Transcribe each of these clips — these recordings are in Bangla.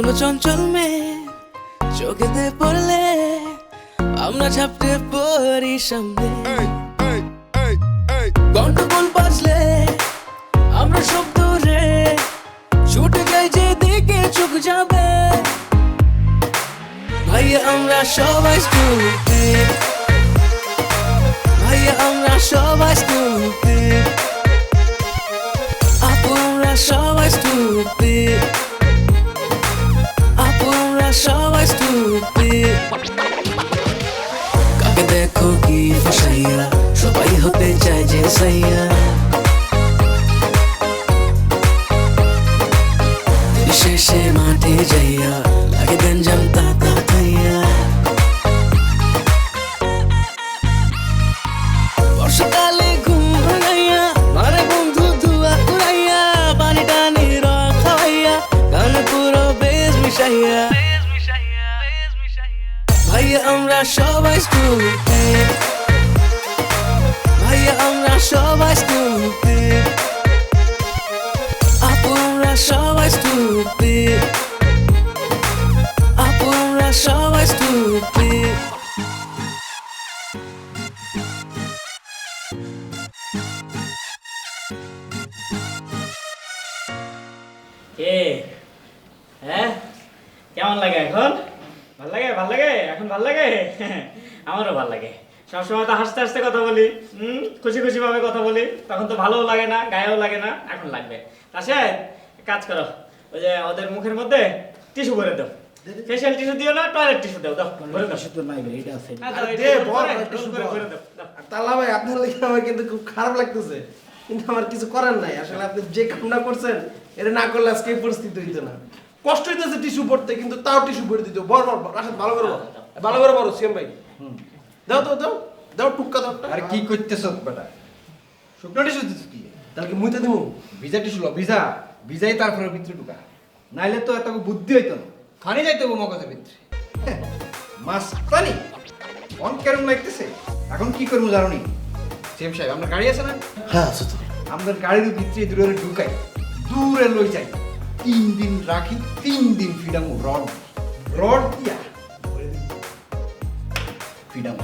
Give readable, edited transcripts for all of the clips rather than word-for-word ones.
কোনো চঞ্চল মেয়ে চোখেতে পড়লে আমরা ঝাপটে পড়ি সামনে। গন্ডগোল বাজলে আমরা সব দূরে ছুটে যাই যেদিকে চোখ যাবে। ভাইয়া আমরা সবাই stupid, ভাইয়া আমরা সবাই stupid, আপু আমরা সবাই stupid, আপু আমরা সবাই stupid। কাকে দেখো কি ফসাইয়া সবাই হতে চায় যে সাইয়া, শেষে মাঠে যাইয়া লাগে দেন জানতা তা খাইয়া। বর্ষাকালে ঘুম ভাঙাইয়া মারে বন্ধু ধুয়া উড়াইয়া, পানি টানি রং খাওয়াইয়া গানে পুরো বেশ মিশাইয়া। ভাইয়া আমরা সবাই stupid, ভাইয়া আমরা সবাই stupid, আপু আমরা সবাই stupid, আপু আমরা সবাই stupid। কে হ্যাঁ কেমন লাগে এখন? ভাল লাগে ভাল লাগে এখন ভাল লাগে আমারও ভাল লাগে। সবসময় তো হাসতে হাসতে কথা বলি, খুশি খুশি ভাবে কথা বলি, তখন তো ভালোও লাগে না গায়েও লাগে না, এখন লাগবে। রাশেদ কাজ করো, ওই যে ওদের মুখের মধ্যে টিস্যু ভরে দাও, ফেশিয়াল টিস্যু দিও না, টয়লেট টিস্যু দাও, দাও ভরে দাও। তো নাই ভাই, এটা আছে। ভরে দাও। তালা ভাই, আপনার লেগে আমার কিন্তু খুব খারাপ লাগতেছে, কিন্তু আমার কিছু করার নাই। আসলে আপনি যে কামনা করছেন এটা না করলে আজকে এই পরিস্থিতি হইতো না। কষ্ট হইতেছে টিস্যু পড়তে, কিন্তু তাও টিস্যু পড়ে দিতে। বড় বড় রাশেদ, ভালো করে বড়, ভালো করে বড় সিএম ভাই। দাও তো, দাও দাও, টুক্কা দাও। আরে কি করতেছ বেটা? শুকনো টিস্যু দিছিস কি? তাহলে কি মুইতে দিমু? ভিজা টিস্যু ল, ভিজাই তারপরে ভিতরে ঢুকা, নাইলে তো এত বুদ্ধি হইতো না, খানি যাইতে হবে মগজের ভিতরে। মাস্তানি অন কেরম লাগতেছে। এখন কি করবো জানো নি সিএম সাহেব? আপনার গাড়ি আছে না? হ্যাঁ আছে তো। আমাদের গাড়ির ভিতরে দূরে ঢুকাই, দূরে লই যাই, 3 দিন রাখি, 3 দিন ফিডামু রড রড দিয়া ফিডামু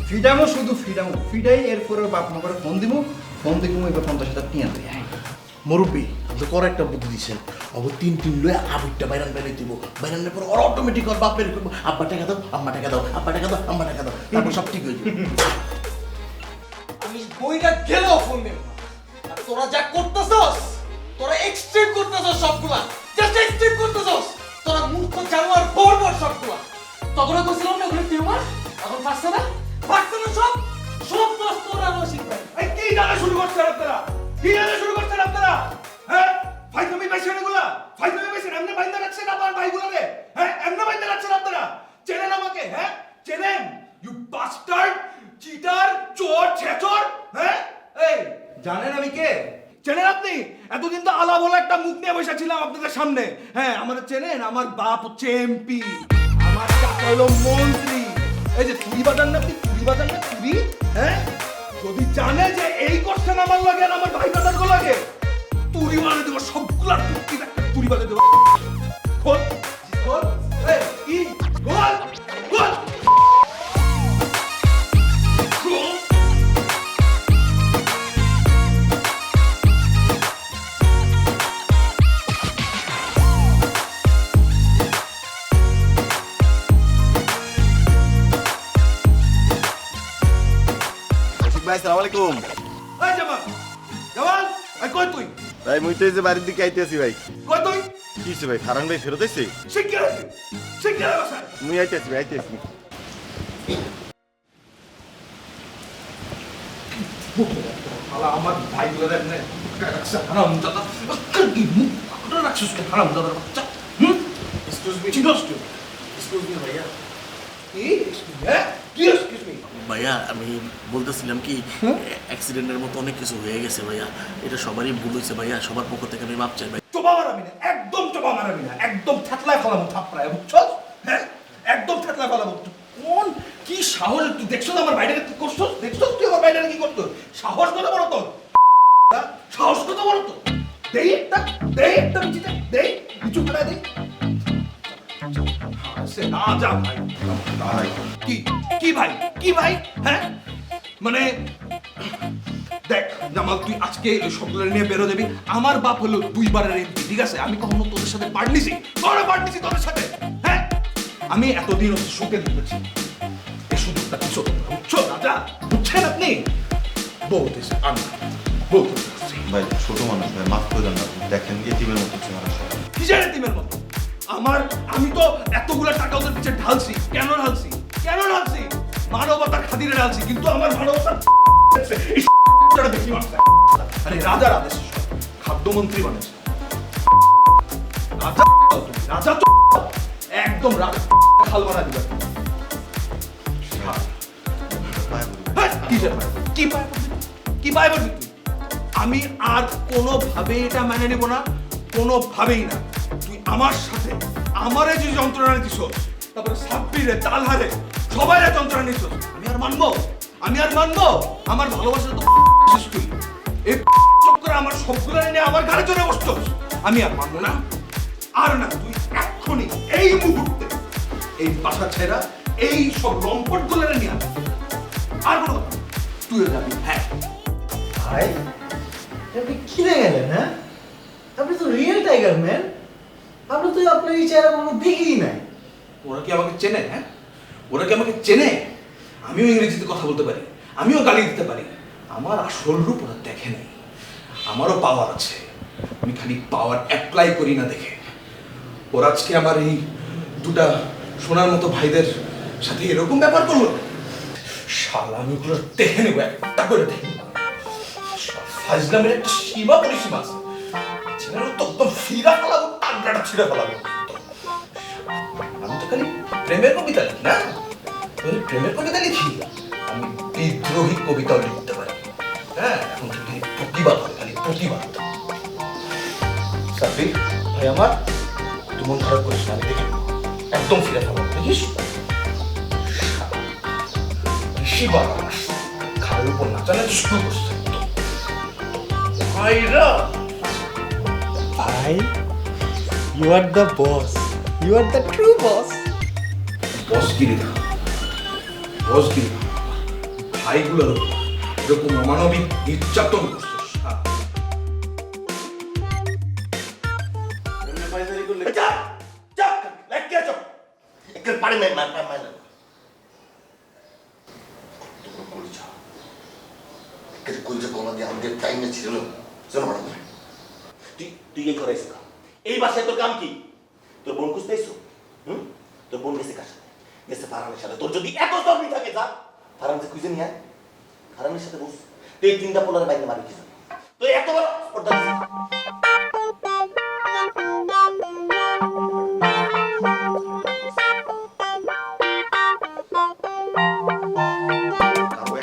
ফিডামু শুধু ফিডামু ফিডাই। এরপরে বাপ মাকে ফোন দিব, ফোন দিব এবার 50,000 টিয়া তুই মুরব্বী আপনি কর একটা বুদ্ধি দিচ্ছেন। অবর 3 লয়ে আবিরটা বাইরান বাইরে দিব, বাইরানের পর ওর অটোমেটিক ওর বাপের আব্বা টাকা দাও, আম্মা টাকা দাও, আব্বা টাকা দাও, আম্মা টাকা দাও, তারপর সব ঠিক হয়ে যাবে। আমি বইটা গেলেও ফোন দেব না। আর তোরা যা করতেছস, তোরা এক্সট্রিম করতেছস সবগুলা, জাস্ট এক্সট্রিম করতেছস। তোরা মূর্খ জানোয়ার বর্বর সবগুলা। তখন কইছিলাম না ওগুলো টিউমার, এখন পারছে না সব সব দোষ তোরা রসিক ভাই। এই কি জানা শুরু করছেন আপনারা? কি জানা শুরু করছেন আপনারা? হ্যাঁ, ফাইজলামি পাইছেন এগুলা? ফাইজলামি পাইছেন? এমনি বাইন্দা রাখছেন আমার ভাইগুলোরে? হ্যাঁ, এমনি বাইন্দা রাখছেন আপনারা? চেনেন আমাকে? হ্যাঁ, চেনেন? ইউ বাস্টার্ড, চিটার, চোর, ছেচর। হ্যাঁ, এই জানেন আমি কে? চেনেন আপনি? এতদিন তো আলা বলা একটা মুখ নিয়ে বসে ছিলাম আপনাদের সামনে। হ্যাঁ, আমাদের চেনেন? আমার বাপ হচ্ছে এমপি, আমার চাচা হলো মন্ত্রী। এই যে চুরি বাজান না, আপনি চুরি বাজান না, চুরি। হ্যাঁ, যদি জানে যে এই করছেন আমার লাগে আর আমার ভাই বাজার লাগে, তুড়ি মারে দেবো সবগুলার টুকি একটা তুড়ি বাজে দেবো। খোল খোল, এই কি খোল খোল। ভাই আসসালামু আলাইকুম। এই জামাল, জামাল, এই কই তুই? ভাই মুই তো এই যে বাড়ির দিকে আইতেছি ভাই। কই তুই? কি হইছে ভাই? ফারান ভাই ফেরত আইছে? শিগগির আয়, শিগগির আয় বাসায়। মুই আইতেছি ভাই, আইতেছি। আমার ভাইগুলো দেখনে হারামজাদা, কি মুখ করে রাখছিস কে হারামজাদার বাচ্চা? এক্সকিউজ মি, চিনোস তুই? এক্সকিউজ মি ভাইয়া। কি এক্সকিউজ মি? হ্যাঁ, কি এক্সকিউজ মি? ভাইয়া আমি বলতেছিলাম কি, অ্যাক্সিডেন্টের মতো অনেক কিছু হয়ে গেছে ভাইয়া, এটা সবারই ভুল হয়েছে ভাইয়া, সবার পক্ষ থেকে আমি মাপ চাই ভাই। চোপা মারাবি না, একদম চোপা মারাবি না, একদম থাতলায় ফেলাবো থাপড়ায়, বুঝছস? হ্যাঁ, একদম থাতলায় ফেলাবো। কোন কি সাহস? তুই দেখছস আমার বাইরে কি করছস? দেখছস তুই আমার বাইরে কি করছস? সাহস কত বড় তোর? সাহস কত বড় তোর? দেই একটা বিচিটা, দেই কিছু করে দেই। না যা ভাই ভাই কি কি ভাই কি ভাই হ্যাঁ মানে দেখ জামাল তুই আজকে সবগুলো নিয়ে বেরো যাবি আমার বাপ হলো 2 বারের এমপি ঠিক আছে আমি কখনো তোদের সাথে পার্ট নিছি তোদের সাথে হ্যাঁ আমি এতদিন সুখে দিতেছি এই সুযোগটা কিছু বুঝছো রাজা বুঝছেন আপনি বলতেছে আমি বলতেছি ভাই ছোট মানুষ ভাই মাফ করে দেন না দেখেন এতিমের মতো চেহারা সব কিসের এতিমের মতো আমি তো এতগুলা টাকা ওদের পিছে ঢালছি কেন ঢালছি মানবতার খাতিরে ঢালছি কিন্তু আমার মানবতার বেশি মারছে আরে রাজার আদেশ খাদ্যমন্ত্রী বানিয়েছে রাজা তো একদম রাজা খাল বানা দিবে কি পায় বলবি তুই আমি আর কোনোভাবে এটা মেনে নেব না কোনোভাবেই না তুই আমার সাথে আমারে যে যন্ত্রণা দিছ তারপরে সাব্বিরে তালহারে সবাই যন্ত্রণা নিছ আমি আর মানবো আমার ভালোবাসা তো শেষ তুই এই চক্করে আমার সবগুলো নিয়ে আমার ঘাড়ে চড়ে বসছো আমি আর মানবো না আর না তুই এক্ষুনি এই মুহূর্তে এই বাসা ছেড়া এই সব লম্পট গুলো নিয়ে আর কোনো কথা তুই যাবি হ্যাঁ ভাই আপনি কিনে গেলেন হ্যাঁ আপনি তো রিয়েল টাইগার ম্যান আপনি তো আপনার এই চেহারা কোনো দেখিই নাই ওরা কি আমাকে চেনে হ্যাঁ ওরা কি আমাকে চেনে আমিও ইংরেজিতে কথা বলতে পারি আমিও গালি দিতে পারি আমার আসল রূপ ওরা দেখে নাই আমারও পাওয়ার আছে আমি খালি পাওয়ার অ্যাপ্লাই করি না দেখে ওরা আজকে আমার এই দুটা সোনার মতো ভাইদের সাথে এরকম ব্যাপার করলো শালা আমি ওগুলো দেখে নেবো একটা করে দেখে নেবো ফাজলামের একটা সীমা পরিসীমা আছে ছেলেরা তো একদম ফিরা ফেলাবো টাকটা ছিঁড়ে ফেলাবো আমি তো খালি প্রেমের কবিতা লিখি না প্রেমের কবিতা লিখি আমি বিদ্রোহী কবিতাও লিখতে পারি হ্যাঁ এখন খালি প্রতিবাদ হয় খালি প্রতিবাদ সাব্বির ভাই আমার তুই মন খারাপ করিস না আমি দেখে একদম ফিরে ফেলাবো দেখিস শিবা খালের উপর নাচানো শুরু করছে ভাইরা ভাই you are the boss you are the true boss বসগিরি ভাইগুলোর এরকম অমানবিক নির্যাতন করছিস তুই এই করাইছ এই বাসায় তোর কাম কি তোর বোন খুঁজতেইছো তোর বোন গেছে কার সাথে গেছে ফারহানের সাথে তোর যদি এত চর্বি থাকে যা ফারহান যে খুঁজে নিয়ে আয় ফারহানের সাথে বস তুই এই 3টা পোলার বাইরে মারি কি জানো তুই এত বড় স্পর্ধা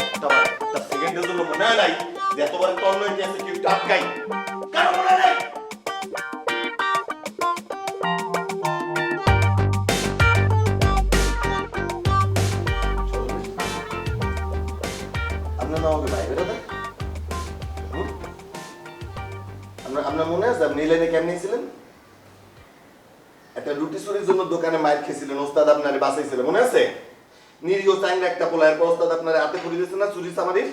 একটা সেকেন্ডের জন্য মনে হয় নাই যে এতবার তন্ন ইতিহাসে কেউ আটকাই কারো মনে নাই আমাকে ভাই বেরোতে আপনার মনে আছে আপনি লাইনে কেমন নিয়েছিলেন একটা রুটি চুরির জন্য দোকানে মাইর খেয়েছিলেন ওস্তাদ আপনারে বাঁচাইছিলেন মনে আছে নিরীহ চাঙ্গা একটা পোলার পর ওস্তাদ আপনারে হাতে করে দিয়েছে না চুরি চামারির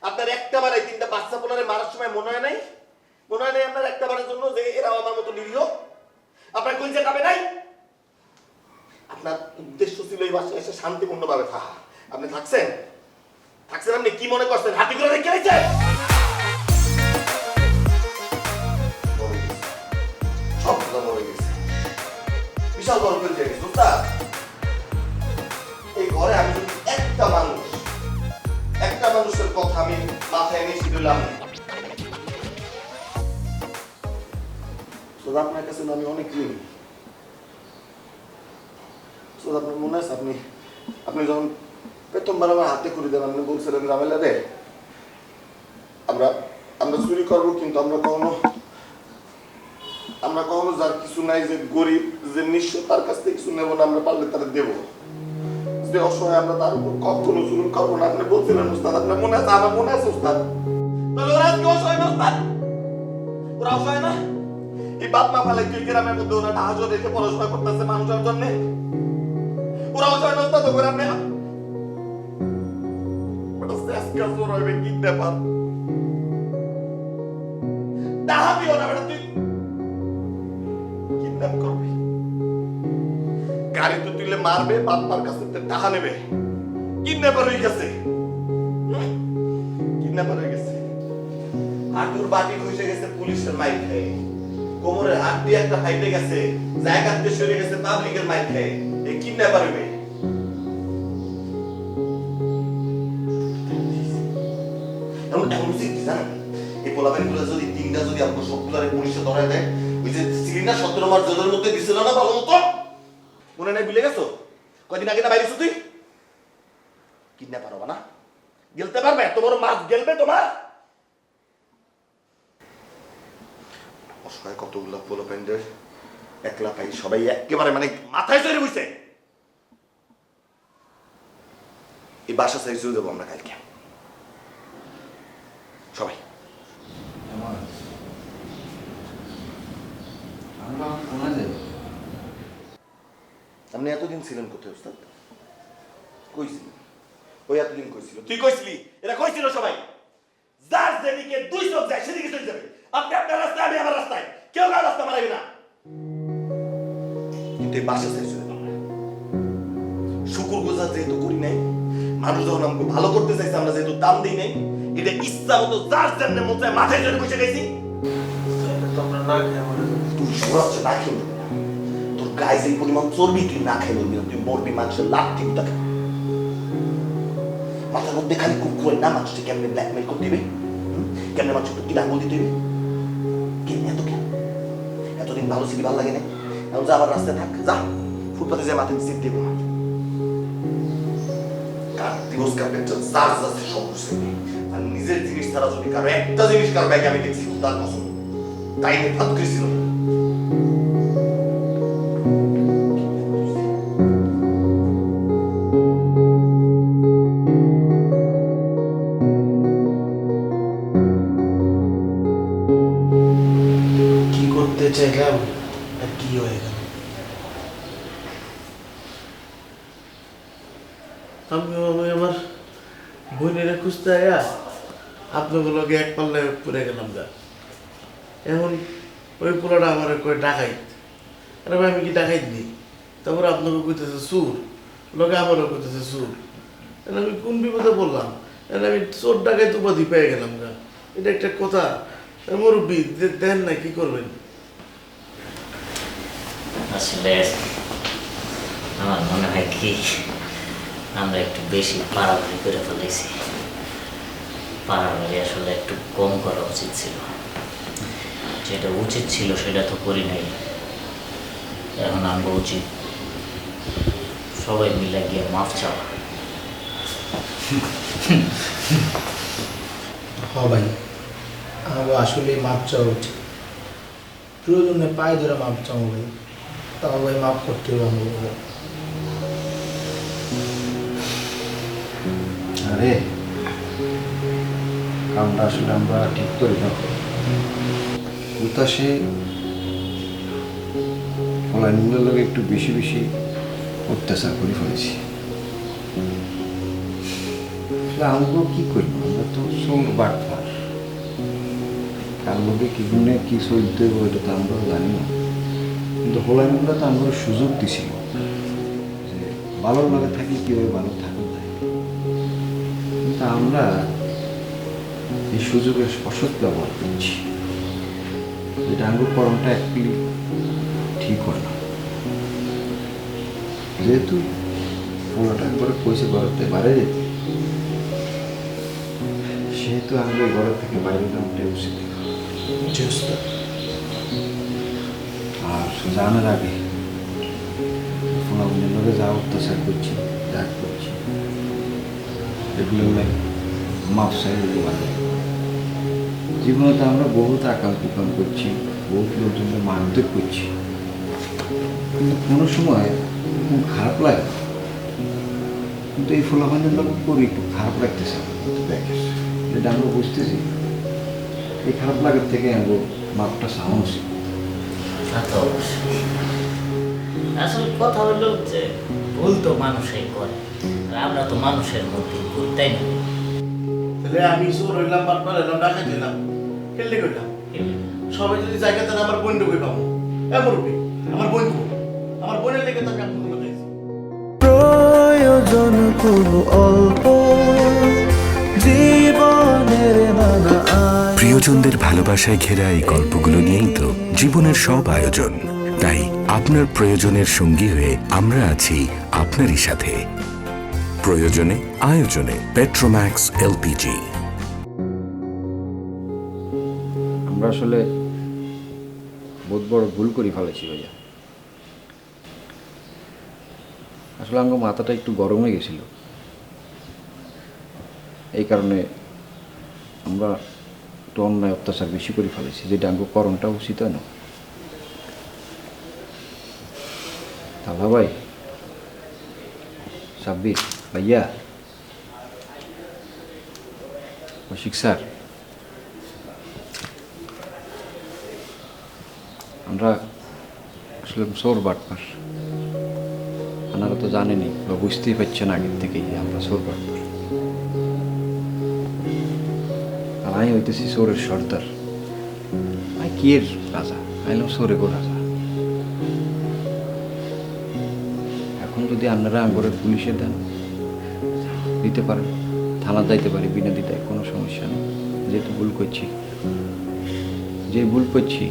আপনার একটা বার এই 3টা বাচ্চা পোলারে মারার সময় মনে হয় নাই আপনার একটা বারের জন্য যে এরাও আমার মতো নিরীহ আপনার কোন জায়গা নাই আপনার উদ্দেশ্য ছিল এই বাসায় এসে শান্তিপূর্ণভাবে থাকা আপনি থাকছেন আপনি কি মনে করছেন হাতিগুলো রেখে গেছে সবগুলো মরে গেছে বিশাল বড় করে দিয়ে গেছে এই ঘরে আমি যদি একটা মানুষের কথা আমি মাথায় এনে শিখলাম আপনার কাছে আমি অনেক ঋণী আপনার মনে আছে আপনি যখন প্রথমবার আমার হাতে করে দেন আপনি বলছিলেন রামেলা রে আমরা চুরি করবো কিন্তু আমরা কখনো যার কিছু নাই যে গরিব যে নিঃস্ব তার কাছ থেকে কিছু নেবো না আমরা পারলে তারা দেবো যে অসহায় আমরা তার উপর কখনো জুলুম করবো না আপনি বলছিলেন উস্তাদ আপনার মনে আছে আমার মনে আছে উস্তাদ তাহলে ওরা আজকে অসহায় না উস্তাদ ওরা অসহায় না এই বাপ মা ফেলে তুই গ্রামের মধ্যে ওরা হাজর রেখে পড়াশোনা করতেছে মানুষের জন্য ওরাও জয় নস্তা তো করে আপনি ওটা শেষ কাজ ওর হইবে কি ব্যাপার টাহা দিও না বেটা তুই কিডন্যাপ করবি গাড়ি তো তুলে মারবে বাপ্পার কাছে টাকা নেবে কিডন্যাপার হয়ে গেছে কিডন্যাপার হয়ে গেছে হাঁটুর বাটি ঘুষে গেছে পুলিশের মাইর খেয়ে কোমরের হাত দিয়ে একটা ফাইটে গেছে জায়গাতে সরে গেছে পাবলিকের মাইর খেয়ে এই কিডন্যাপার হইবে এমন এমন উচিত জানেন এই পোলাপানিগুলো যদি তিনটা যদি আপনার সবগুলারে পুলিশে ধরে দেয় ওই যে সিলিন্ডার 17 মাস জলের মধ্যে দিছিল না ভালো মতো মনে নাই ভুলে গেছো কয়দিন আগে না বাইরে তুই কিডন্যাপার হবে না গেলতে পারবে এত বড় মাছ গেলবে তোমার অসহায় কতগুলো পোলাপানিদের একলা পাই সবাই একেবারে মানে মাথায় চড়ে বসে এই বাসা সাইজও দেবো আমরা কালকে সবাই আপনি এতদিন ছিলেন কোথায় ওস্তাদ কইছিলেন ওই এতদিন কইছিল তুই কইছিলি এরা কইছিল সবাই যার যেদিকে দুই চোখ যায় সেদিকে চলে যাবে আপনি আপনার রাস্তায় আমি আমার রাস্তায় কেউ কার রাস্তা মারাবে না কিন্তু এই বাসা চাইছিল শুকুর গোজা যেহেতু করি নাই মানুষ যখন আমাকে ভালো করতে চাইছে আমরা যেহেতু দাম দিই নাই এটা ইচ্ছা মতো যার জন্য মতো মাথায় চড়ে বসে গেছি তুই সরাচ্ছ না খেয়ে তোর গায়ে যে পরিমাণ চর্বি তুই না খেয়ে বলবি তুই মরবি মানুষের লাভ ঠিক থাকে মাথার মধ্যে খালি কুকুরের না মানুষকে কেমনে ব্ল্যাকমেল করতে দিবে কেমনে মানুষকে কি আঙুল দিতে দিবে কেমনে এতদিন ভালো ছিলি ভালো লাগে না এখন যা আবার রাস্তায় থাক যা ফুটপাতে যে মাথায় সিট দিব না দিবস কার্পেন্টার যার যাচ্ছে সব বুঝতে আর নিজের জিনিস ছাড়া যদি কারো একটা জিনিস কারো ব্যাগে আমি দেখছি তার পছন্দ তাই নিয়ে ভাত করেছিল কি করতে চাইলাম আর কি হয়ে গেল আমি আমার বোনের খুঁজতে আয়া আপনাগুলোকে এক পাল্লায় পড়ে গেলাম গা এখন ওই পোলাটা আমার কই ডাকাইত আরে ভাই আমি কি ডাকাইত নি তারপর আপনাকে কইতেছে সুর লোকে আমারও কইতেছে সুর আমি কোন বিপদে বললাম আমি চোর ডাকাইত উপাধি পেয়ে গেলাম গা এটা একটা কথা মুরব্বী দেন না কি করবেন আসলে আমার মনে হয় কি আমরা একটু বেশি পাড়াবাড়ি করে ফেলেছি পাড়াবাড়ি আসলে একটু কম করা উচিত ছিল যেটা উচিত ছিল সেটা তো করি নাই এখন আমরা উচিত সবাই মিলে গিয়ে মাফ চাওয়া হ্যাঁ ভাই আমার আসলে মাপ চাওয়া উচিত প্রয়োজনে পায়ে ধরে মাপ চাওয়া ভাই তাও ভাই মাপ করতে হবে আমাকে আরে কামটা আসলে আমরা ঠিক করি না উতাসে ফলানিগুলোর লোক একটু বেশি বেশি অত্যাচার করে ফেলেছি আমরা কি করি আমরা তো সব বাটফার কার লোকে কি গুণে কি চলতে হবে এটা তো আমরা জানি না কিন্তু হোলাইনগুলো তো আমরা সুযোগ দিছিল যে ভালোর লগে থাকি কীভাবে ভালো থাকা যায় কিন্তু আমরা এই সুযোগের অসৎ ব্যবহার করছি যেটা আঙ্গুর করণটা অ্যাকচুয়ালি ঠিক হয় না যেহেতু পোলাটা একবারে পয়সা ঘরেতে বাইরে যেতে সেহেতু আঙ্গুর ঘরের থেকে বাইরে যাওয়াটাই উচিত আর জানার আগে ফোনাগুলোর লোকে যা অত্যাচার করছি যা করছি এগুলো মাপ সাইড ভালো জীবনে তো আমরা বহুত আকাল কুকাল করছি বহুত লোকজনকে মারধর করছি কিন্তু কোনো সময় খুব খারাপ লাগে কিন্তু এই ফলাফলের লোক করি একটু খারাপ লাগতেছে দেখিস যেটা আমরা বুঝতেছি এই খারাপ লাগার থেকে আমরা মাপটা সাহস আসলে কথা হলো যে ভুল তো মানুষই করে, আর আমরা তো মানুষের মধ্যে ভুল, তাই না? তাহলে আমি চোর হইলাম, বাটপার হইলাম, ডাকাত হইলাম, খেললে কইলাম। সবাই যদি জায়গা তাহলে আমার বোন ঢুকে পাবো। আমার বোন কো, আমার বোনের লেগে তাকে আমি কোনো দিয়েছি। প্রয়োজন খুব অল্প জীবনের নানা প্রিয়জনদের ভালোবাসায় ঘেরা এই গল্পগুলো নিয়েই তো জীবনের সব আয়োজন। তাই আপনার প্রয়োজনের সঙ্গী হয়ে আমরা আছি আপনারই সাথে। প্রয়োজনে আয়োজনে পেট্রোম্যাক্স এলপিজি। আমরা আসলে বহুত বড় ভুল করে ফেলেছি ভাইয়া। আসলে আমার মাথাটা একটু গরম হয়ে গেছিল, এই কারণে আমরা একটু অন্যায় অত্যাচার বেশি করে ফেলেছি, যেটা আমার করণটা উচিত হয় না। দাদা ভাই, সাব্বির ভাইয়া, কৌশিক স্যার, আমরা আসলে চোর বাটপার। আপনারা তো জানেনই বা বুঝতেই পারছেন আগের থেকেই যে আমরা চোর বাটপার। আর আমি হইতেছি চোরের সর্দার, আমি কি এর রাজা, আইলাম চোরে গো রাজা। এখন যদি আপনারা আঙ্গরে পুলিশে দেন, দিতে পারেন, থানা যাইতে পারি বিনা দিতে, কোনো সমস্যা নেই। যেহেতু ভুল করছি, যে ভুল করছি,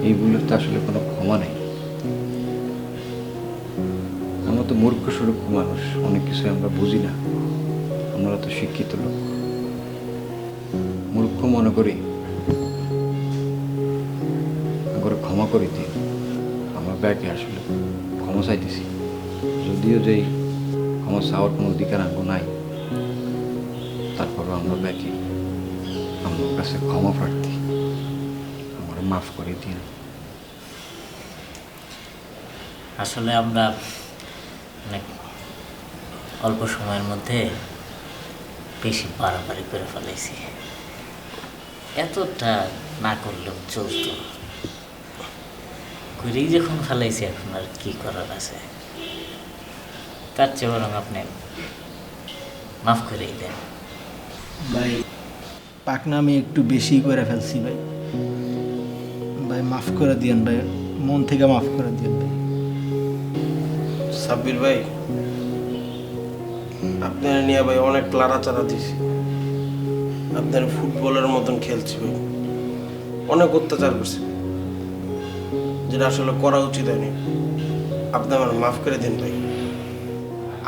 এই ভুলের তো আসলে কোনো ক্ষমা নেই। আমরা তো মূর্খ সুরূপ মানুষ, অনেক কিছু আমরা বুঝি না। আমরা তো শিক্ষিত লোক, মূর্খ মনে করি, করে ক্ষমা করে দিন। আমরা ব্যাগে আসলে ক্ষমা চাইতেছি, যদিও যেই ক্ষমা চাওয়ার কোনো অধিকার আঙ্গ নাই, তারপরও আমরা ব্যাগে আমার কাছে ক্ষমা প্রার্থী, আমার মাফ করে দিন। আসলে আমরা অনেক অল্প সময়ের মধ্যে বেশি বাড়াবাড়ি করে ফেলেছি, এতটা না করলেও চলতো। করেই যখন ফেলাইছি, এখন আর কি করার আছে? তার চেয়ে বরং আপনি মাফ করেই দেন। ভাই পাকনা আমি একটু বেশি করে ফেলছি ভাই, ভাই মাফ করে দিয়েন ভাই, মন থেকে মাফ করে দিয়েন ভাই। সাব্বির ভাই, আপনার নিয়ে ভাই অনেক লাড়াচাড়া দিছি, আপনার ফুটবলের মতন খেলছি ভাই, অনেক অত্যাচার করছি, যেটা আসলে করা উচিত হয়নি। আপনি আমার মাফ করে দিন ভাই।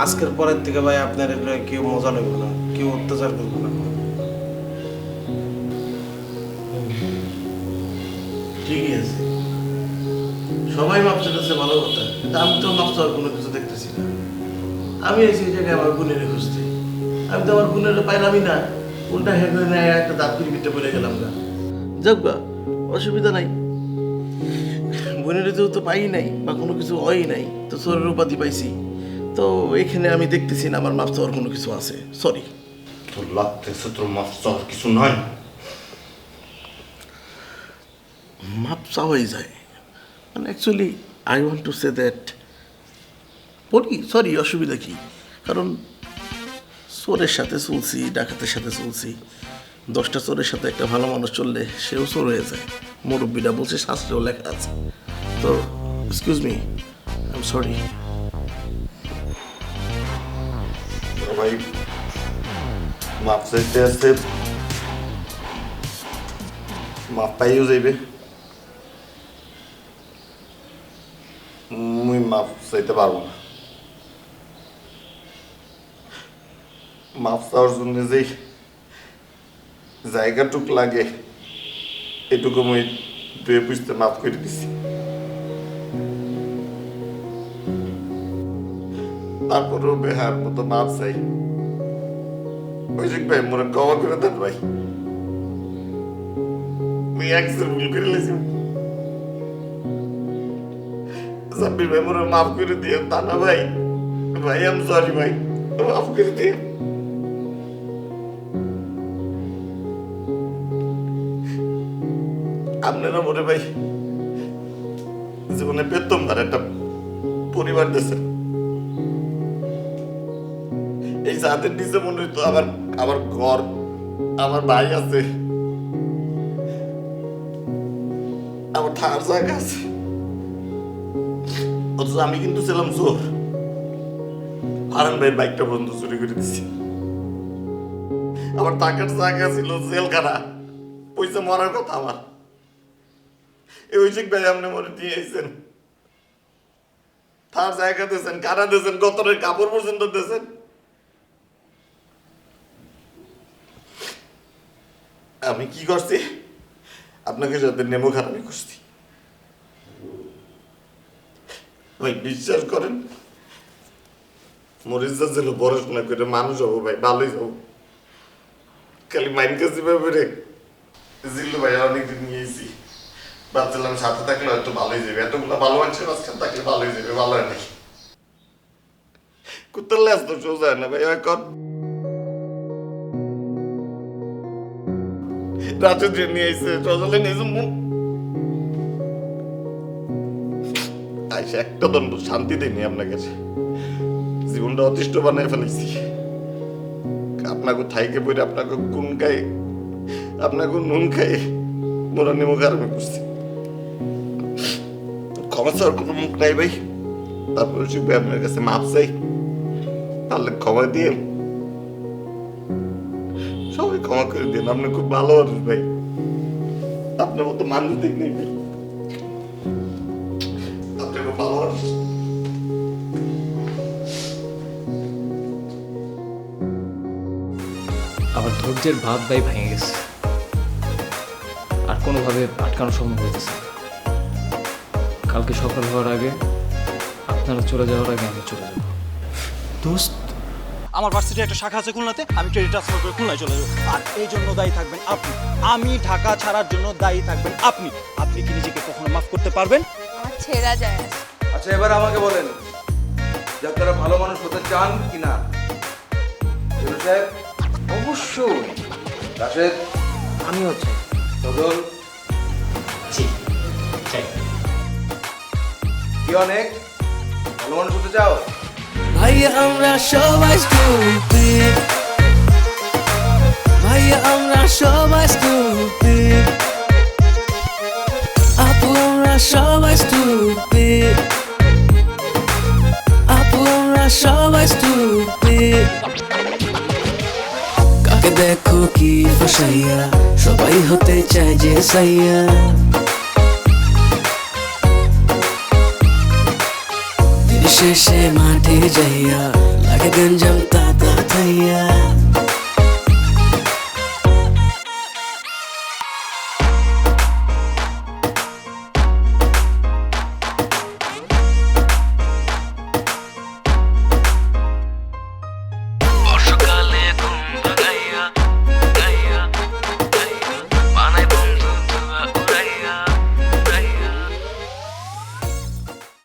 আজকের পরের থেকে ভাই আপনার কেউ মজা লাগবে না, কেউ অত্যাচার করবে না। ঠিকই আছে, সবাই মাপ চাইতেছে, ভালো কথা, কিন্তু আমি তো মাপ চাওয়ার কোনো কিছু দেখতেছি না। আমি এসে এই জায়গায় আমার বোনের খুঁজতে, আমি তো আমার বোনের পাইলামই না, উল্টা হেঁটে নেয় একটা দাঁত পিড়ে পড়ে গেলাম না। যাক গা, অসুবিধা নাই, বোনের যেহেতু পাই নাই বা কোনো কিছু হয় নাই, তো চোরের উপাধি পাইছি, তো এখানে আমি দেখতেছি না আমার মাপ চাওয়ার কোনো কিছু আছে। সরি। তোর লাগতেছে তোর মাপ চাওয়ার কিছু নয়, মাপ চাওয়াই যায়। মানে actually I want to say that বলি সরি, অসুবিধা কি? কারণ চোরের সাথে চলছি, ডাকাতের সাথে চলছি, 10টা চোরের সাথে একটা ভালো মানুষ চললে সেও চোর হয়ে যায়। মুরব্বীরা বলছে, শাস্ত্রেও লেখা আছে। তো excuse me, I am sorry. ভাই মাপ চাইতে আসতে মাপ পাইও যাইবে, মুই মাপ চাইতে পারবো না। মাপ চাওয়ার জন্য যে জায়গাটুক লাগে, এটুকু মুই দুয়ে বুঝতে মাফ করে দিছি। তারপরেও বেহার মতো মাপ চাই। ভাই মোরা ক্ষমা করে দেন ভাই, মুই একজন ভুল করে লেছি। সাব্বির ভাই মোরা মাফ করে দিয়ে, তা না ভাই, ভাই আম সরি ভাই, মাফ করে দিয়ে। আপনারা মনে ভাই জীবনে প্রথমবার একটা পরিবার দিয়েছেন, ছাদের নিচে মনে হইতো আমার ঘর, আমার ভাই আছে, আমার থাকার জায়গা আছে। অথচ আমি কিন্তু ছিলাম চোর। ফারহান ভাইয়ের বাইকটা পর্যন্ত চুরি করে দিছি। আমার টাকার জায়গা ছিল জেলখানা, পয়সা মরার কথা আমার। এই ঐশিক ভাই আপনি মনে দিয়ে আইছেন, তার জায়গা দিয়েছেন, কারা দিয়েছেন, গতরের কাপড় পর্যন্ত দিয়েছেন। আমি কি করছি? আপনাকে সাথে নেমো খারাপই করছি ভাই, বিশ্বাস করেন। মরিচা ছিল পড়াশোনা করে মানুষ হবো ভাই, ভালোই যাবো। খালি মাইন্ড কাছে ব্যাপারে জিল্লু ভাই অনেকদিন নিয়েছি, ভাবছিলাম সাথে থাকলে হয়তো ভালোই যাবে। এতগুলো ভালো মানুষের মাঝখানে থাকলে ভালোই যাবে, ভালো হয় নাকি? কুত্তার লেজ তো সোজা হয় না ভাই। এখন রাতে যে নিয়ে এসে সজলে নিয়েছে আইসা একটা দণ্ড শান্তি দেয়নি আপনার কাছে। জীবনটা অতিষ্ঠ বানায় ফেলেছি। আপনাকে থাইকে পড়ে আপনাকে গুণ খাই, আপনাকে নুন খাই, মোরা নেমো খারাপে করছি। ক্ষমা চাওয়ার কোনো মুখ নাই ভাই। তারপরে শিখবে আপনার কাছে মাপ চাই, পারলে ক্ষমা দিয়ে সবাই ক্ষমা করে দিন। আপনি খুব ভালো মানুষ ভাই, আপনার মতো মানুষ দেখ নেই ভাই, আপনি খুব ভালো মানুষ। আমার ধৈর্যের ভাত ভাই ভেঙে গেছে, আর কোনোভাবে আটকানো সম্ভব হইতেছে না। কালকে সকাল হওয়ার আগে, আপনারা চলে যাওয়ার আগে আমি চলে যাব। দোস্ত, আমার ভার্সিটি একটা শাখা আছে খুলনাতে, আমি ক্রেডিট ট্রান্সফার করে খুলনায় চলে যাবো। আর এই জন্য দায়ী থাকবেন আপনি। আমি ঢাকা ছাড়ার জন্য দায়ী থাকবেন আপনি। আপনি কি নিজেকে কখনো মাফ করতে পারবেন? আমার ছেঁড়া যায় না। আচ্ছা, এবার আমাকে বলেন যে আপনারা ভালো মানুষ হতে চান কি না? জেলু সাহেব? অবশ্যই। রাশেদ? আমিও চাই। সজল? জি চাই। কি অনেক ভালো মানুষ হতে চাও? ভাইয়া আমরা সবাই স্টুপিড, ভাইয়া আমরা সবাই স্টুপিড, আপু আমরা সবাই স্টুপিড, আপু আমরা সবাই স্টুপিড। কাকে দেখো কি ফসাইয়া, সবাই হতে চায় যে সাইয়া। শেষে মাঠে যাইয়া লাগে গঞ্জাম তাতা থাইয়া।